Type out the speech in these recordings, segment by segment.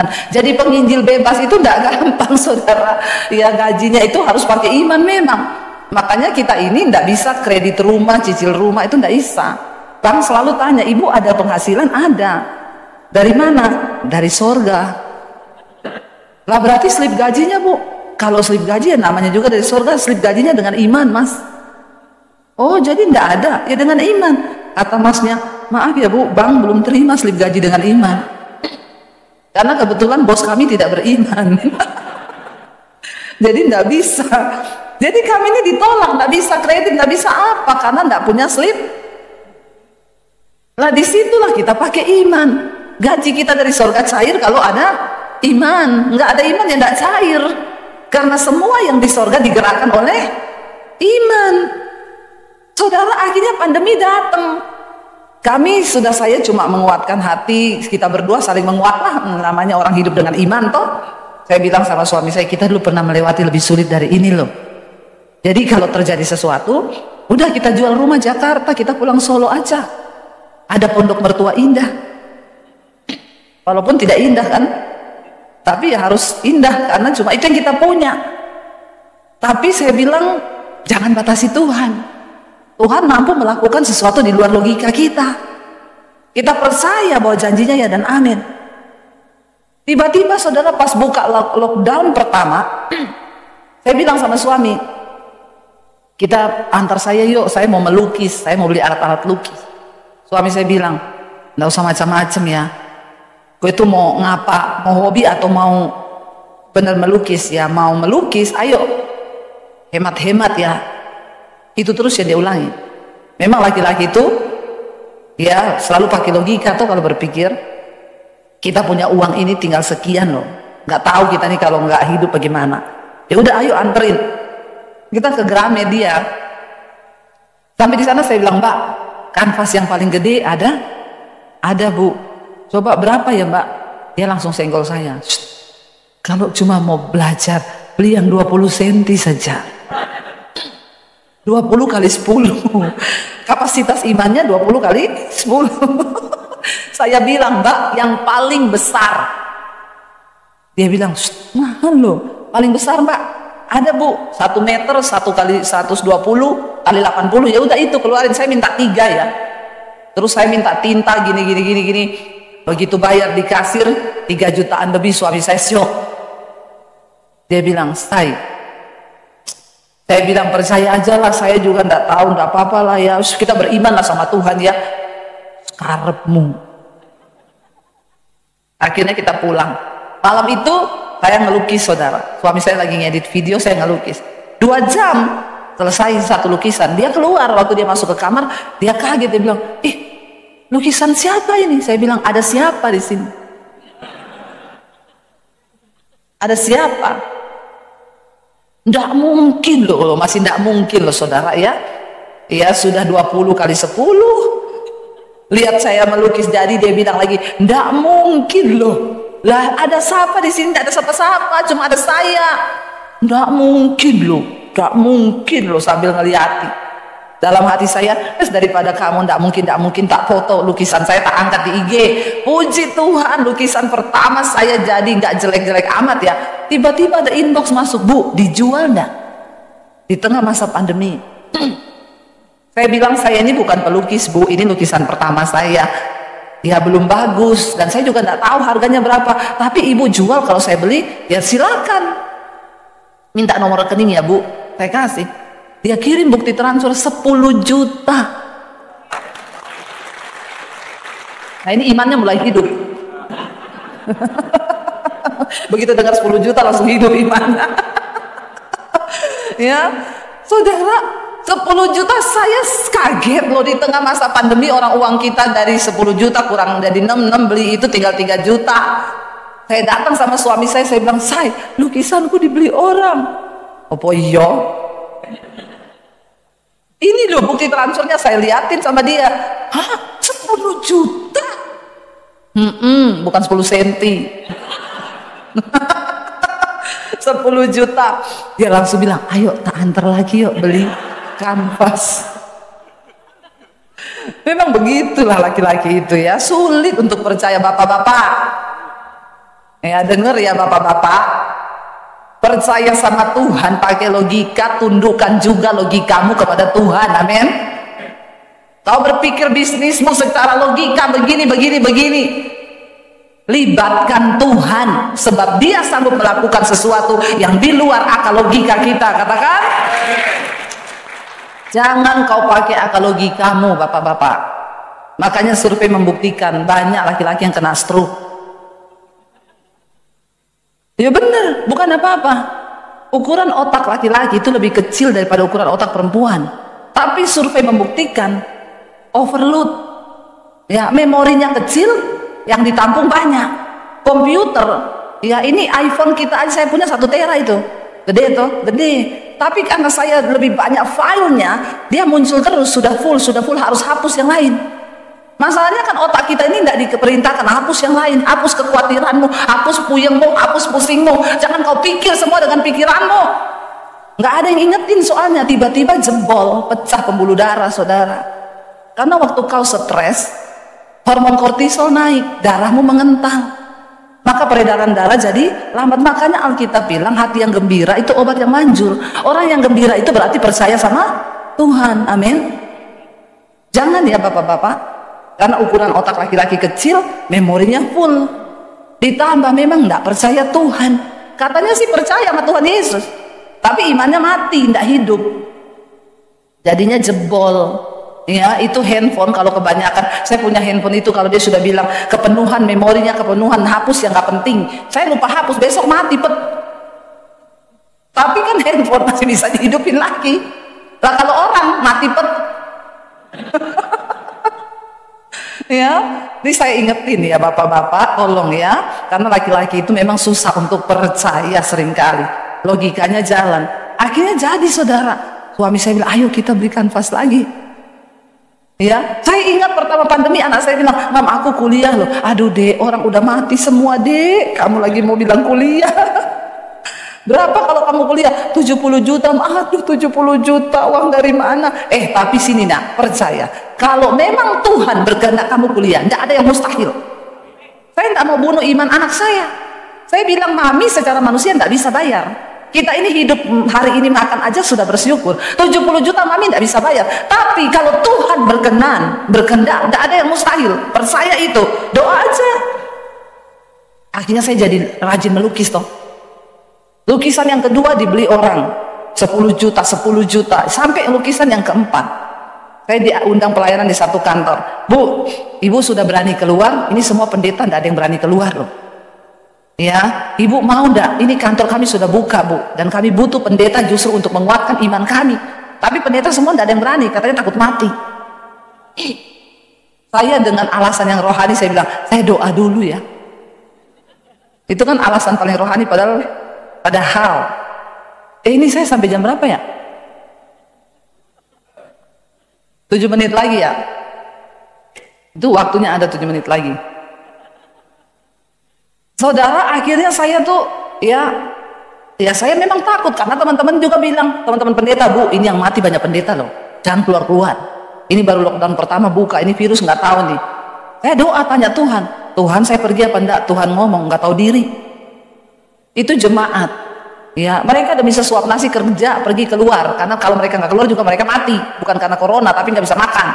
Jadi penginjil bebas itu tidak gampang, saudara. Ya, gajinya itu harus pakai iman memang. Makanya kita ini tidak bisa kredit rumah, cicil rumah, itu tidak bisa. Bang selalu tanya, ibu ada penghasilan? Ada. Dari mana? Dari sorga. Lah berarti slip gajinya, bu, kalau slip gaji ya namanya juga dari sorga, slip gajinya dengan iman, mas. Oh, jadi tidak ada? Ya dengan iman. Kata masnya, maaf ya bu, bang belum terima slip gaji dengan iman. Karena kebetulan bos kami tidak beriman. Jadi tidak bisa. Jadi kami ini ditolak, tidak bisa kredit, tidak bisa apa, karena tidak punya slip. Lah disitulah kita pakai iman. Gaji kita dari surga cair kalau ada iman. Nggak ada iman ya tidak cair. Karena semua yang di surga digerakkan oleh iman. Saudara, akhirnya pandemi datang. Saya cuma menguatkan hati, kita berdua saling menguatlah, namanya orang hidup dengan iman toh. Saya bilang sama suami saya, kita dulu pernah melewati lebih sulit dari ini loh. Jadi kalau terjadi sesuatu, udah kita jual rumah Jakarta, kita pulang Solo aja. Ada pondok mertua indah. Walaupun tidak indah kan, tapi ya harus indah karena cuma itu yang kita punya. Tapi saya bilang, jangan batasi Tuhan. Tuhan mampu melakukan sesuatu di luar logika kita. Kita percaya bahwa janjinya ya dan amin. Tiba-tiba saudara pas buka lockdown pertama, saya bilang sama suami, kita antar saya yuk, saya mau melukis, saya mau beli alat-alat lukis. Suami saya bilang, nggak usah macam-macam ya. Gue itu mau ngapa, mau hobi atau mau bener melukis ya, mau melukis, ayo hemat-hemat ya. Itu terus yang dia ulangi. Memang laki-laki itu ya selalu pakai logika tuh kalau berpikir kita punya uang ini tinggal sekian loh, nggak tahu kita nih kalau nggak hidup bagaimana. Ya udah ayo anterin kita ke Gramedia. Sampai di sana saya bilang, mbak, kanvas yang paling gede ada bu, coba berapa ya mbak? Dia langsung senggol saya, kalau cuma mau belajar beli yang 20 cm saja. 20 kali 10, kapasitas imannya 20 kali 10. Saya bilang, mbak, yang paling besar. Dia bilang, mahal loh, paling besar mbak. Ada bu, 1 meter 1 kali 120 kali 80. Ya udah itu keluarin, saya minta 3 ya. Terus saya minta tinta gini. Begitu bayar di kasir 3 jutaan lebih, suami saya syok. Dia bilang, saya bilang percaya aja lah, saya juga enggak tahu, enggak apa-apa lah ya, kita beriman lah sama Tuhan ya. Karepmu. Akhirnya kita pulang. Malam itu saya ngelukis, saudara. Suami saya lagi ngedit video, saya ngelukis. 2 jam selesai satu lukisan. Dia keluar, waktu dia masuk ke kamar, dia kaget, dia bilang, lukisan siapa ini? Saya bilang, ada siapa di sini? Ada siapa? Nggak mungkin loh, masih nggak mungkin loh saudara ya. Ya sudah 20 kali 10. Lihat saya melukis jadi, dia bilang lagi, nggak mungkin loh. Lah ada siapa di sini? Nggak ada siapa-siapa, cuma ada saya. Nggak mungkin loh sambil ngeliati. Dalam hati saya, daripada kamu nggak mungkin tak foto lukisan saya, tak angkat di IG. Puji Tuhan, lukisan pertama saya jadi nggak jelek-jelek amat ya. Tiba-tiba ada inbox masuk, bu, dijual nggak? Di tengah masa pandemi. Saya bilang, saya ini bukan pelukis bu, ini lukisan pertama saya. Ya belum bagus, dan saya juga nggak tahu harganya berapa. Tapi ibu jual, kalau saya beli, ya silakan. Minta nomor rekening ya bu, saya kasih. Dia kirim bukti transfer 10 juta. Nah ini imannya mulai hidup. Begitu dengar 10 juta langsung hidup imannya. Ya, saudara, 10 juta saya kaget loh, di tengah masa pandemi orang uang kita dari 10 juta kurang jadi 6 beli itu tinggal 3 juta. Saya datang sama suami saya bilang, say, lukisanku dibeli orang. Apa iya? Ini loh bukti transfernya, saya liatin sama dia. Hah? 10 juta? Bukan 10 senti. 10 juta. Dia langsung bilang, ayo tak antar lagi yuk beli kanvas. Memang begitulah laki-laki itu ya, sulit untuk percaya bapak-bapak. Ya dengar ya bapak-bapak, percaya sama Tuhan pakai logika, tundukkan juga logikamu kepada Tuhan. Amin. Kau berpikir bisnismu secara logika begini, libatkan Tuhan, sebab Dia sanggup melakukan sesuatu yang di luar akal logika kita. Katakan, jangan kau pakai akal logikamu, bapak-bapak. Makanya survei membuktikan banyak laki-laki yang kena stroke. Ya benar, bukan apa-apa. Ukuran otak laki-laki itu lebih kecil daripada ukuran otak perempuan. Tapi survei membuktikan overload, ya memorinya kecil, yang ditampung banyak. Komputer, ya ini iPhone kita aja saya punya 1 tera itu, gede tuh, gede. Tapi karena saya lebih banyak filenya, dia muncul terus, sudah full harus hapus yang lain. Masalahnya kan otak kita ini tidak diperintahkan hapus yang lain, hapus kekhawatiranmu, hapus puyengmu, hapus pusingmu. Jangan kau pikir semua dengan pikiranmu. Nggak ada yang ingetin soalnya, tiba-tiba jebol, pecah pembuluh darah, saudara. Karena waktu kau stres, hormon kortisol naik, darahmu mengental, maka peredaran darah jadi lambat. Makanya Alkitab bilang hati yang gembira itu obat yang manjur. Orang yang gembira itu berarti percaya sama Tuhan. Amin. Jangan ya bapak-bapak, karena ukuran otak laki-laki kecil, memorinya full, ditambah memang tidak percaya Tuhan. Katanya sih percaya sama Tuhan Yesus, tapi imannya mati, tidak hidup, jadinya jebol. Ya itu handphone, kalau kebanyakan, saya punya handphone itu kalau dia sudah bilang kepenuhan memorinya, kepenuhan, hapus yang nggak penting, saya lupa hapus, besok mati pet. Tapi kan handphone masih bisa dihidupin lagi lah, kalau orang mati pet. Ya, ini saya ingetin ya bapak-bapak, tolong ya, karena laki-laki itu memang susah untuk percaya seringkali, logikanya jalan, akhirnya jadi saudara. Suami saya bilang, ayo kita beri kanvas lagi. Ya, saya ingat pertama pandemi anak saya bilang, mam aku kuliah loh. Aduh dek, orang udah mati semua dek, kamu lagi mau bilang kuliah. Berapa kalau kamu kuliah? 70 juta. Aduh 70 juta, uang dari mana? Tapi sini nak, percaya, kalau memang Tuhan berkehendak kamu kuliah, tidak ada yang mustahil. Saya tidak mau bunuh iman anak saya. Saya bilang, mami secara manusia tidak bisa bayar. Kita ini hidup hari ini makan aja sudah bersyukur. 70 juta mami tidak bisa bayar. Tapi kalau Tuhan berkehendak, tidak ada yang mustahil. Percaya itu, doa aja. Akhirnya saya jadi rajin melukis toh. Lukisan yang kedua dibeli orang 10 juta, sampai lukisan yang keempat. Saya diundang pelayanan di satu kantor. Bu, ibu sudah berani keluar, ini semua pendeta tidak ada yang berani keluar loh. Ya, ibu mau enggak? Ini kantor kami sudah buka bu, dan kami butuh pendeta justru untuk menguatkan iman kami. Tapi pendeta semua tidak ada yang berani, katanya takut mati. Saya dengan alasan yang rohani, saya bilang, saya doa dulu ya. Itu kan alasan paling rohani, padahal ini saya sampai jam berapa ya? 7 menit lagi ya. Itu waktunya ada 7 menit lagi. Saudara, akhirnya saya tuh ya saya memang takut, karena teman-teman juga bilang, teman-teman pendeta, bu ini yang mati banyak pendeta loh, jangan keluar-keluar, ini baru lockdown pertama buka, ini virus nggak tahu nih. Saya doa tanya Tuhan saya pergi apa enggak? Tuhan ngomong nggak tahu diri. Itu jemaat ya, mereka udah bisa suap nasi kerja pergi keluar, karena kalau mereka nggak keluar juga mereka mati, bukan karena corona tapi nggak bisa makan.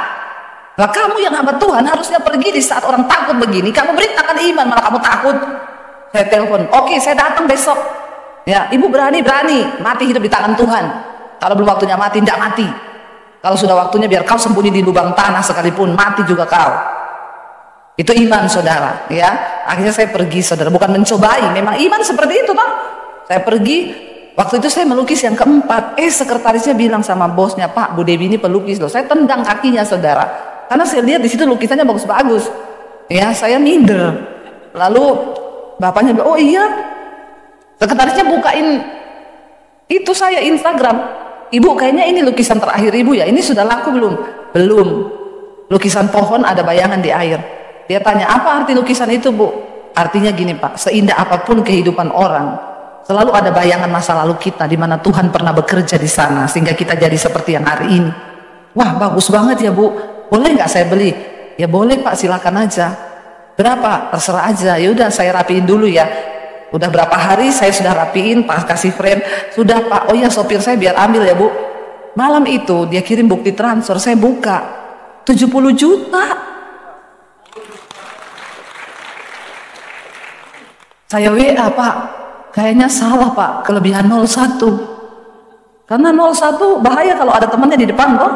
Nah kamu yang hamba Tuhan harusnya pergi di saat orang takut begini, kamu beritakan iman, malah kamu takut. Saya telepon, oke saya datang besok ya, ibu berani mati hidup di tangan Tuhan. Kalau belum waktunya mati, tidak mati. Kalau sudah waktunya biar kau sembunyi di lubang tanah sekalipun, mati juga kau. Itu iman saudara ya. Akhirnya saya pergi saudara, bukan mencobai, memang iman seperti itu Pak. Saya pergi, waktu itu saya melukis yang keempat. Sekretarisnya bilang sama bosnya, Pak Bu Dewi ini pelukis loh. Saya tendang kakinya saudara, karena saya lihat di situ lukisannya bagus-bagus ya. Saya minder. Lalu bapaknya bilang, oh iya. Sekretarisnya bukain itu saya Instagram, ibu kayaknya ini lukisan terakhir ibu ya, ini sudah laku belum? Belum. Lukisan pohon ada bayangan di air. Dia tanya, apa arti lukisan itu bu? Artinya gini Pak, seindah apapun kehidupan orang, selalu ada bayangan masa lalu kita, di mana Tuhan pernah bekerja di sana sehingga kita jadi seperti yang hari ini. Wah bagus banget ya bu, boleh nggak saya beli? Ya boleh Pak, silakan aja. Berapa? Terserah aja. Ya udah saya rapiin dulu ya. Udah berapa hari saya sudah rapiin, pas kasih frame, sudah Pak, oh ya sopir saya biar ambil ya Bu. Malam itu dia kirim bukti transfer, saya buka 70 juta. Saya WA, Pak, kayaknya salah Pak, kelebihan 01. Karena 01 bahaya kalau ada temannya di depan toh.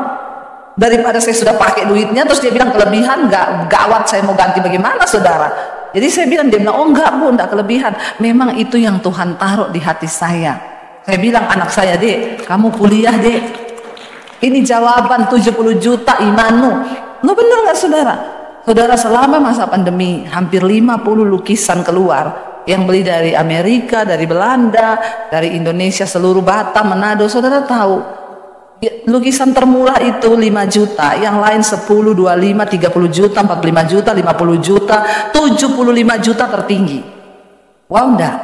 Daripada saya sudah pakai duitnya terus dia bilang kelebihan, nggak gawat, saya mau ganti bagaimana saudara. Jadi saya bilang, dia bilang, oh enggak Bu, enggak kelebihan. Memang itu yang Tuhan taruh di hati saya. Saya bilang, anak saya, Dek, kamu kuliah Dek, ini jawaban 70 juta imanmu. Lo bener nggak saudara? Saudara, selama masa pandemi hampir 50 lukisan keluar. Yang beli dari Amerika, dari Belanda, dari Indonesia, seluruh Batam, Manado. Saudara tahu, lukisan termurah itu 5 juta, yang lain 10, 25, 30 juta, 45 juta, 50 juta, 75 juta tertinggi. Wow enggak?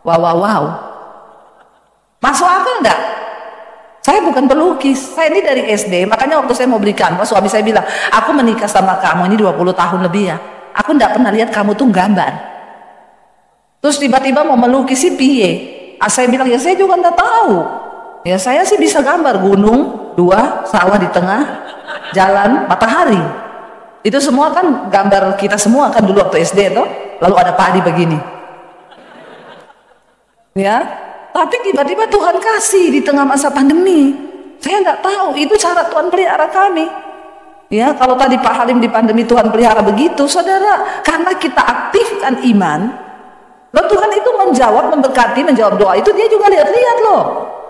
Wow. Masuk akal enggak? Saya bukan pelukis, saya ini dari SD. Makanya waktu saya mau beli kanvas, suami saya bilang, aku menikah sama kamu ini 20 tahun lebih ya, aku enggak pernah lihat kamu tuh gambar. Terus tiba-tiba mau melukis si piye. Saya bilang, ya saya juga enggak tahu. Ya saya sih bisa gambar gunung, 2, sawah di tengah, jalan, matahari. Itu semua kan gambar kita semua kan dulu waktu SD toh. Lalu ada padi begini. Ya, tapi tiba-tiba Tuhan kasih di tengah masa pandemi. Saya nggak tahu, itu cara Tuhan pelihara kami. Ya, kalau tadi Pak Halim di pandemi Tuhan pelihara begitu, saudara, karena kita aktifkan iman, loh Tuhan itu menjawab, memberkati, menjawab doa itu dia juga lihat-lihat loh.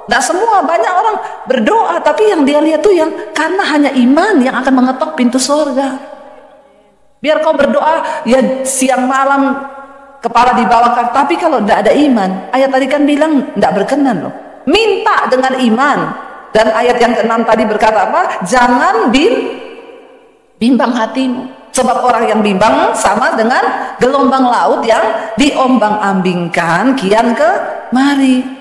Nah semua, banyak orang berdoa tapi yang dia lihat tuh yang karena hanya iman yang akan mengetok pintu surga. Biar kau berdoa ya siang malam kepala di bawah kaki, tapi kalau tidak ada iman, ayat tadi kan bilang tidak berkenan loh. Minta dengan iman. Dan ayat yang ke-6 tadi berkata apa? Jangan bimbang hatimu. Sebab orang yang bimbang sama dengan gelombang laut yang diombang-ambingkan kian kemari.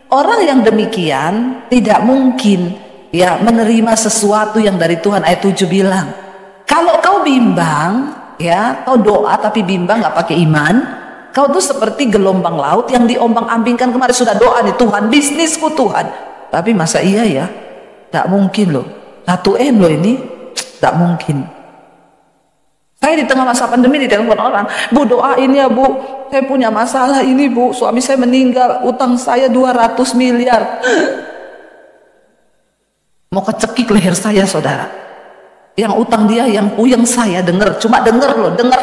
Orang yang demikian tidak mungkin ya menerima sesuatu yang dari Tuhan. Ayat 7 bilang, kalau kau bimbang ya, kau doa tapi bimbang nggak pakai iman, kau tuh seperti gelombang laut yang diombang-ambingkan kemarin. Sudah doa nih Tuhan, bisnisku Tuhan, tapi masa iya ya, tak mungkin loh, 1M loh ini, tak mungkin. Saya di tengah masa pandemi ditelepon orang, Bu doain ya Bu, saya punya masalah ini Bu, suami saya meninggal, utang saya 200 miliar. Mau kecekik leher saya saudara. Yang utang dia, yang puyeng saya denger, cuma denger loh, denger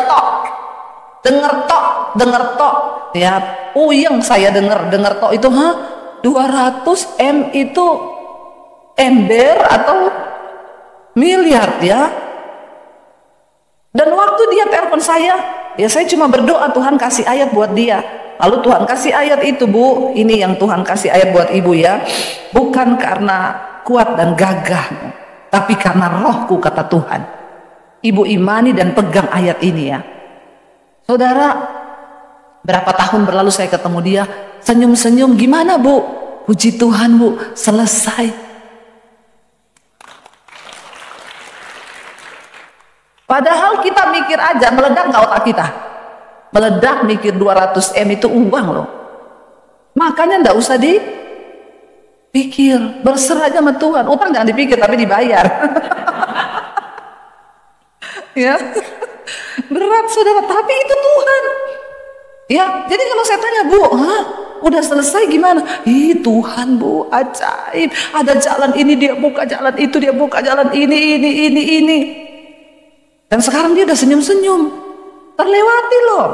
tok. Ya, puyeng saya denger tok itu, 200 M itu ember atau miliar ya. Dan waktu dia telepon saya, ya saya cuma berdoa Tuhan kasih ayat buat dia. Lalu Tuhan kasih ayat itu Bu, ini yang Tuhan kasih ayat buat ibu ya. Bukan karena kuat dan gagah, tapi karena rohku kata Tuhan. Ibu imani dan pegang ayat ini ya. Saudara, berapa tahun berlalu saya ketemu dia, senyum-senyum, gimana Bu? Puji Tuhan Bu, selesai. Padahal kita mikir aja, meledak nggak otak kita? Meledak mikir 200 M itu uang loh. Makanya nggak usah dipikir, berserah aja sama Tuhan. Utang jangan dipikir tapi dibayar. Ya, berat saudara, tapi itu Tuhan. Ya, jadi kalau saya tanya Bu, udah selesai gimana? Ih Tuhan Bu, ajaib. Ada jalan ini dia buka, jalan itu dia buka, jalan ini. Dan sekarang dia udah senyum-senyum, terlewati loh.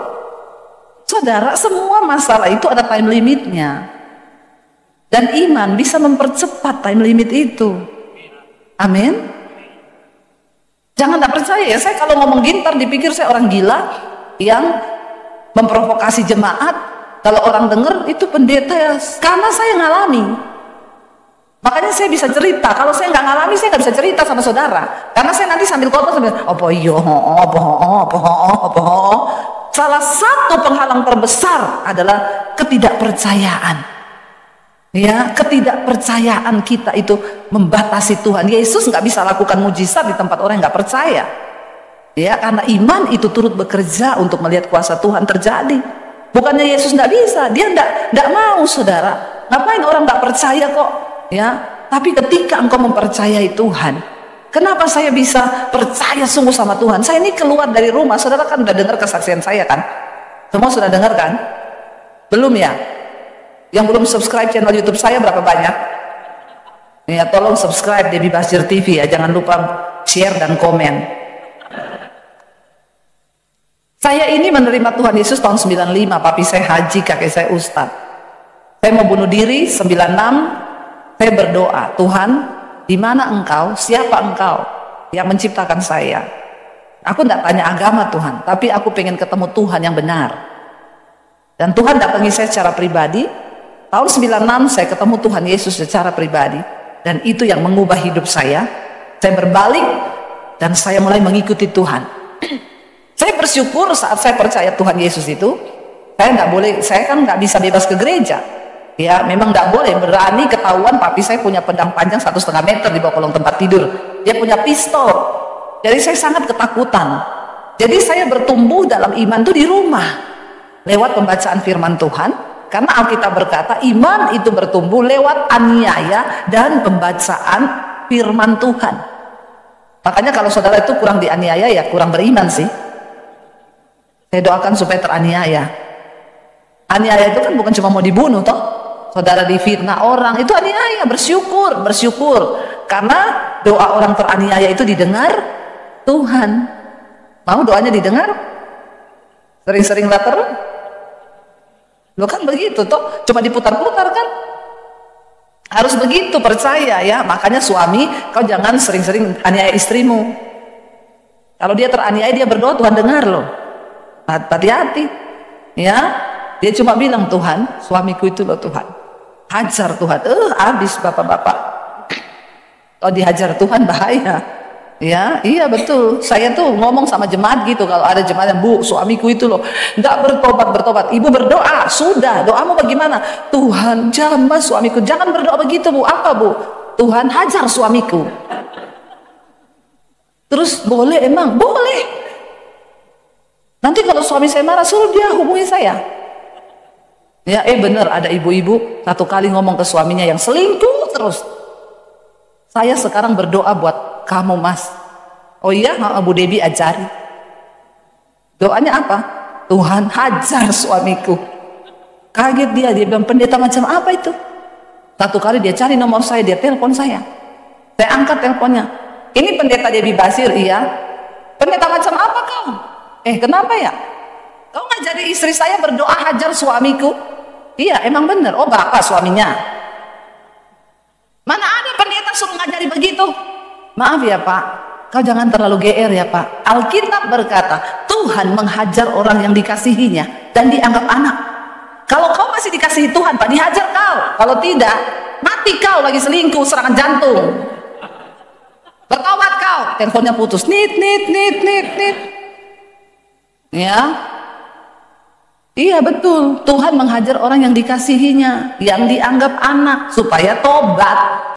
Saudara, semua masalah itu ada time limitnya. Dan iman bisa mempercepat time limit itu. Amin. Jangan tak percaya ya, saya kalau ngomong gintar dipikir saya orang gila yang memprovokasi jemaat. Kalau orang dengar itu pendeta ya, karena saya ngalami. Makanya saya bisa cerita. Kalau saya nggak ngalami, saya nggak bisa cerita sama saudara. Karena saya nanti sambil khotbah sambil Salah satu penghalang terbesar adalah ketidakpercayaan. Ya, ketidakpercayaan kita itu membatasi Tuhan. Yesus nggak bisa lakukan mujizat di tempat orang yang nggak percaya. Ya, karena iman itu turut bekerja untuk melihat kuasa Tuhan terjadi. Bukannya Yesus tidak bisa, dia tidak mau, saudara. Ngapain orang tidak percaya kok, ya? Tapi ketika engkau mempercayai Tuhan, kenapa saya bisa percaya sungguh sama Tuhan? Saya ini keluar dari rumah, saudara kan udah dengar kesaksian saya kan? Semua sudah dengar kan? Belum ya? Yang belum subscribe channel YouTube saya berapa banyak? Ya, tolong subscribe Debbie Basir TV ya, jangan lupa share dan komen. Saya ini menerima Tuhan Yesus tahun 95, papi saya haji, kakek saya ustadz. Saya mau bunuh diri 96. Saya berdoa, Tuhan, di mana engkau, siapa engkau yang menciptakan saya? Aku tidak tanya agama Tuhan, tapi aku pengen ketemu Tuhan yang benar. Dan Tuhan datangi saya secara pribadi. Tahun 96 saya ketemu Tuhan Yesus secara pribadi. Dan itu yang mengubah hidup saya. Saya berbalik dan saya mulai mengikuti Tuhan. Saya bersyukur saat saya percaya Tuhan Yesus itu, saya kan nggak bisa bebas ke gereja. Ya, memang nggak boleh, berani ketahuan papi saya punya pedang panjang 1,5 meter di bawah kolong tempat tidur. Dia punya pistol. Jadi saya sangat ketakutan. Jadi saya bertumbuh dalam iman itu di rumah. Lewat pembacaan firman Tuhan. Karena Alkitab berkata iman itu bertumbuh lewat aniaya dan pembacaan firman Tuhan. Makanya kalau saudara itu kurang dianiaya ya kurang beriman sih. Saya doakan supaya teraniaya. Aniaya itu kan bukan cuma mau dibunuh toh. Saudara difitnah orang, itu aniaya, bersyukur. Karena doa orang teraniaya itu didengar Tuhan. Mau doanya didengar? Sering-sering later? Lo kan begitu toh, cuma diputar-putar kan? Harus begitu, percaya ya. Makanya suami, kau jangan sering-sering aniaya istrimu. Kalau dia teraniaya, dia berdoa, Tuhan dengar loh. Hati-hati ya. Dia cuma bilang, Tuhan, suamiku itu loh Tuhan, hajar Tuhan. Habis bapak-bapak. Kalau dihajar Tuhan bahaya. Ya, iya betul. Saya tuh ngomong sama jemaat gitu, kalau ada jemaat yang, Bu, suamiku itu loh nggak bertobat. Ibu berdoa, sudah. Doamu bagaimana? Tuhan, jamah suamiku. Jangan berdoa begitu, Bu. Apa, Bu? Tuhan, hajar suamiku. Terus boleh emang? Boleh. Nanti kalau suami saya marah, suruh dia hubungi saya. Ya, bener ada ibu-ibu satu kali ngomong ke suaminya yang selingkuh terus. Saya sekarang berdoa buat kamu, Mas. Oh iya, Bu Debbie ajari. Doanya apa? Tuhan, hajar suamiku. Kaget dia bilang, pendeta macam apa itu? Satu kali dia cari nomor saya, dia telepon saya. Saya angkat teleponnya. Ini pendeta Debbie Basir, iya. Pendeta macam apa kau? Kenapa ya? Kau ngajari istri saya berdoa hajar suamiku? Iya, emang bener. Oh, bapak suaminya. Mana ada pendeta suruh ngajari begitu? Maaf ya Pak, kau jangan terlalu GR ya Pak. Alkitab berkata, Tuhan menghajar orang yang dikasihinya dan dianggap anak. Kalau kau masih dikasihi Tuhan, Pak, dihajar kau. Kalau tidak, mati kau lagi selingkuh, serangan jantung. Bertobat kau. Teleponnya putus. Nit. Ya, iya betul. Tuhan menghajar orang yang dikasihinya, yang dianggap anak, supaya tobat.